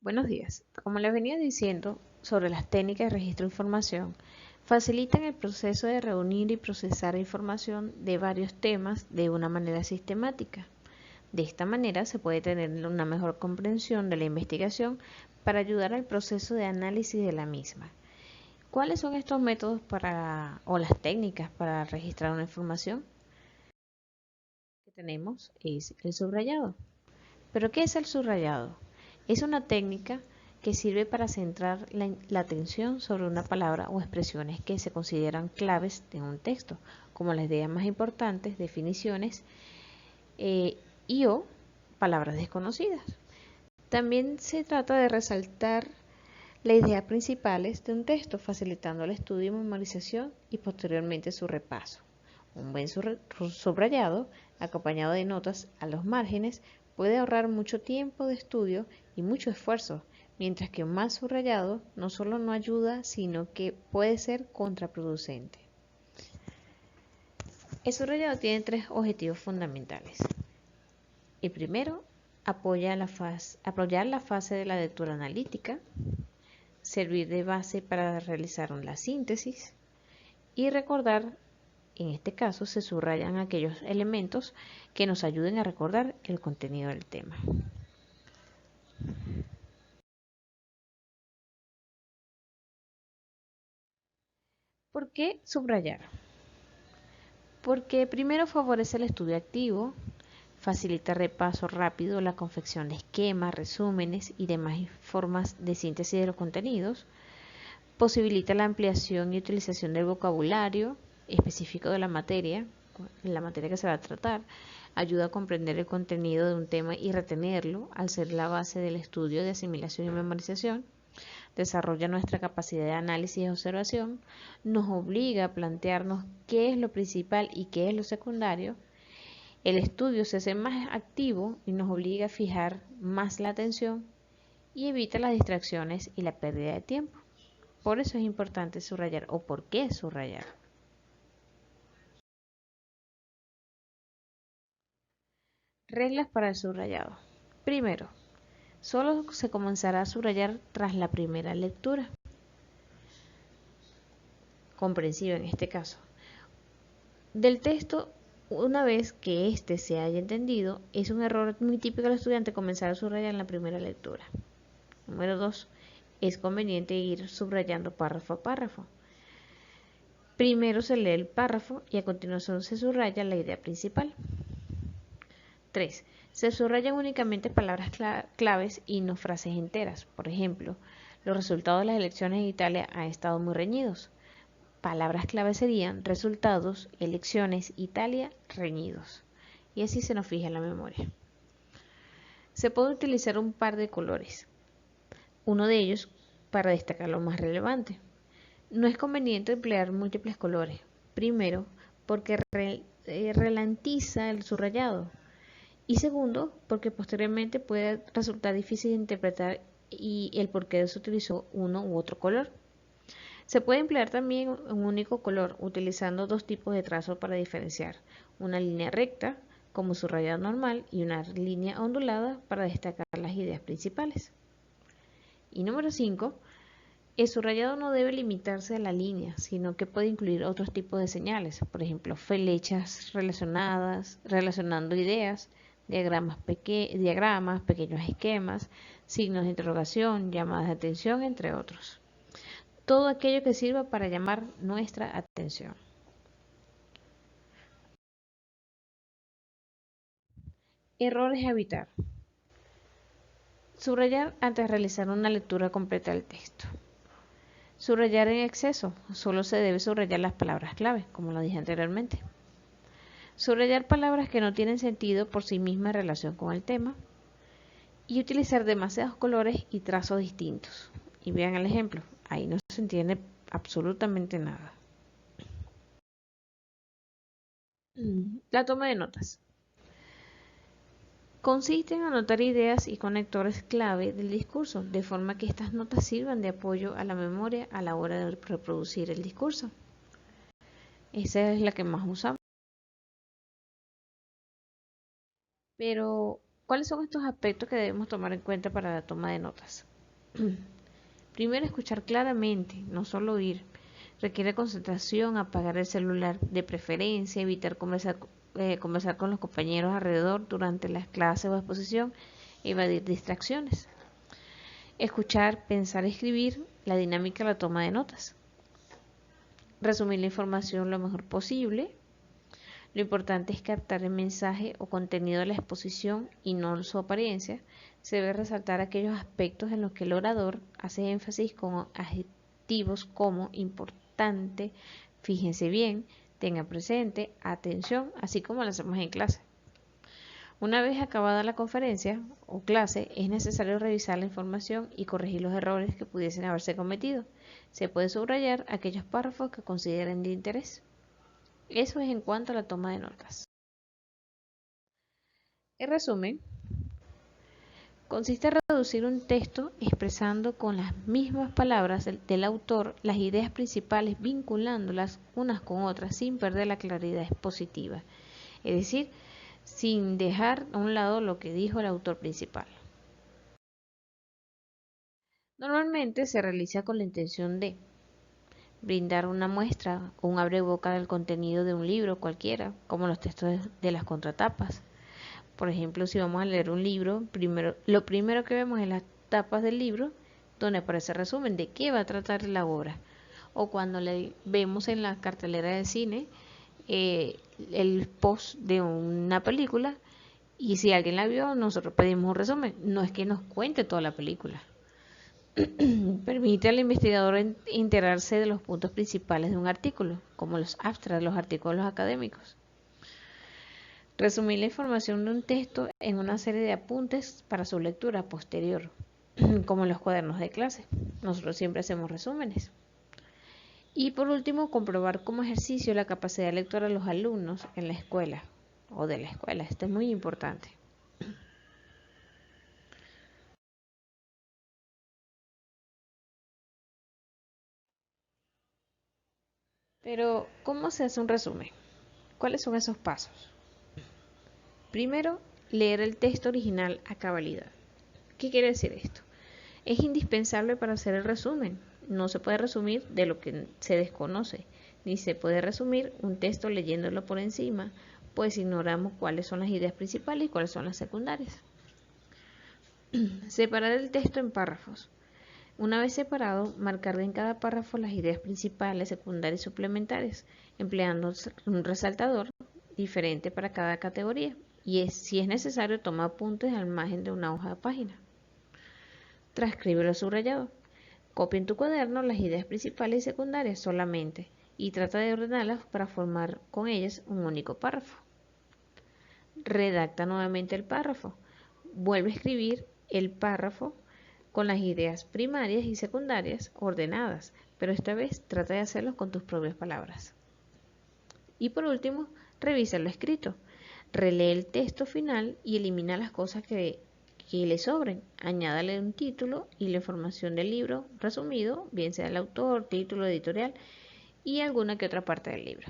Buenos días. Como les venía diciendo sobre las técnicas de registro de información, facilitan el proceso de reunir y procesar información de varios temas de una manera sistemática. De esta manera se puede tener una mejor comprensión de la investigación para ayudar al proceso de análisis de la misma. ¿Cuáles son estos métodos o las técnicas para registrar una información? Que tenemos es el subrayado. ¿Pero qué es el subrayado? Es una técnica que sirve para centrar la atención sobre una palabra o expresiones que se consideran claves en un texto, como las ideas más importantes, definiciones y o palabras desconocidas. También se trata de resaltar las ideas principales de un texto, facilitando el estudio y memorización y posteriormente su repaso. Un buen subrayado, acompañado de notas a los márgenes, puede ahorrar mucho tiempo de estudio y mucho esfuerzo, mientras que un mal subrayado no solo no ayuda, sino que puede ser contraproducente. El subrayado tiene tres objetivos fundamentales. El primero, apoyar la fase de la lectura analítica, servir de base para realizar la síntesis y recordar. En este caso se subrayan aquellos elementos que nos ayuden a recordar el contenido del tema. ¿Por qué subrayar? Porque primero favorece el estudio activo, facilita repaso rápido, la confección de esquemas, resúmenes y demás formas de síntesis de los contenidos, posibilita la ampliación y utilización del vocabulario específico de la materia que se va a tratar, ayuda a comprender el contenido de un tema y retenerlo al ser la base del estudio de asimilación y memorización, desarrolla nuestra capacidad de análisis y observación, nos obliga a plantearnos qué es lo principal y qué es lo secundario. El estudio se hace más activo y nos obliga a fijar más la atención y evita las distracciones y la pérdida de tiempo. Por eso es importante subrayar, o por qué subrayar. Reglas para el subrayado. Primero, solo se comenzará a subrayar tras la primera lectura, comprensiva en este caso, del texto. Una vez que éste se haya entendido, es un error muy típico del estudiante comenzar a subrayar en la primera lectura. Número 2. Es conveniente ir subrayando párrafo a párrafo. Primero se lee el párrafo y a continuación se subraya la idea principal. 3. Se subrayan únicamente palabras claves y no frases enteras. Por ejemplo, los resultados de las elecciones en Italia han estado muy reñidos. Palabras claves serían resultados, elecciones, Italia, reñidos. Y así se nos fija en la memoria. Se puede utilizar un par de colores. Uno de ellos para destacar lo más relevante. No es conveniente emplear múltiples colores. Primero, porque ralentiza el subrayado. Y segundo, porque posteriormente puede resultar difícil de interpretar y el por qué se utilizó uno u otro color. Se puede emplear también un único color, utilizando dos tipos de trazo para diferenciar. Una línea recta, como subrayado normal, y una línea ondulada para destacar las ideas principales. Y número 5. El subrayado no debe limitarse a la línea, sino que puede incluir otros tipos de señales, por ejemplo, flechas relacionando ideas, diagramas, pequeños esquemas, signos de interrogación, llamadas de atención, entre otros. Todo aquello que sirva para llamar nuestra atención. Errores a evitar. Subrayar antes de realizar una lectura completa del texto. Subrayar en exceso. Solo se debe subrayar las palabras clave, como lo dije anteriormente. Subrayar palabras que no tienen sentido por sí mismas en relación con el tema. Y utilizar demasiados colores y trazos distintos. Y vean el ejemplo. Ahí no se entiende absolutamente nada. La toma de notas. Consiste en anotar ideas y conectores clave del discurso, de forma que estas notas sirvan de apoyo a la memoria a la hora de reproducir el discurso. Esa es la que más usamos. Pero, ¿Cuáles son estos aspectos que debemos tomar en cuenta para la toma de notas? Primero, escuchar claramente, no solo oír. Requiere concentración, apagar el celular de preferencia, evitar conversar con los compañeros alrededor durante las clases o exposición, evadir distracciones. Escuchar, pensar, escribir, la dinámica de la toma de notas. Resumir la información lo mejor posible. Lo importante es captar el mensaje o contenido de la exposición y no su apariencia. Se debe resaltar aquellos aspectos en los que el orador hace énfasis con adjetivos como importante, fíjense bien, tenga presente, atención, así como lo hacemos en clase. Una vez acabada la conferencia o clase, es necesario revisar la información y corregir los errores que pudiesen haberse cometido. Se puede subrayar aquellos párrafos que consideren de interés. Eso es en cuanto a la toma de notas. En resumen, consiste en reducir un texto expresando con las mismas palabras del autor las ideas principales, vinculándolas unas con otras sin perder la claridad expositiva, es decir, sin dejar a un lado lo que dijo el autor principal. Normalmente se realiza con la intención de brindar una muestra o un abreboca del contenido de un libro cualquiera, como los textos de las contratapas. Por ejemplo, si vamos a leer un libro, lo primero que vemos es las tapas del libro, donde aparece el resumen de qué va a tratar la obra. O cuando vemos en la cartelera del cine el post de una película, y si alguien la vio, nosotros pedimos un resumen. No es que nos cuente toda la película. Permite al investigador enterarse de los puntos principales de un artículo, como los abstracts, los artículos académicos. Resumir la información de un texto en una serie de apuntes para su lectura posterior, como en los cuadernos de clase. Nosotros siempre hacemos resúmenes. Y por último, comprobar como ejercicio la capacidad lectora de los alumnos en la escuela o de la escuela. Esto es muy importante. Pero, ¿cómo se hace un resumen? ¿Cuáles son esos pasos? Primero, leer el texto original a cabalidad. ¿Qué quiere decir esto? Es indispensable para hacer el resumen. No se puede resumir de lo que se desconoce, ni se puede resumir un texto leyéndolo por encima, pues ignoramos cuáles son las ideas principales y cuáles son las secundarias. Separar el texto en párrafos. Una vez separado, marcar en cada párrafo las ideas principales, secundarias y suplementarias, empleando un resaltador diferente para cada categoría. Y si es necesario, toma apuntes al margen de una hoja de página. Transcribe lo subrayado. Copia en tu cuaderno las ideas principales y secundarias solamente y trata de ordenarlas para formar con ellas un único párrafo. Redacta nuevamente el párrafo. Vuelve a escribir el párrafo con las ideas primarias y secundarias ordenadas, pero esta vez trata de hacerlo con tus propias palabras. Y por último, revisa lo escrito. Relee el texto final y elimina las cosas que le sobren. Añádale un título y la información del libro resumido, bien sea el autor, título, editorial y alguna que otra parte del libro.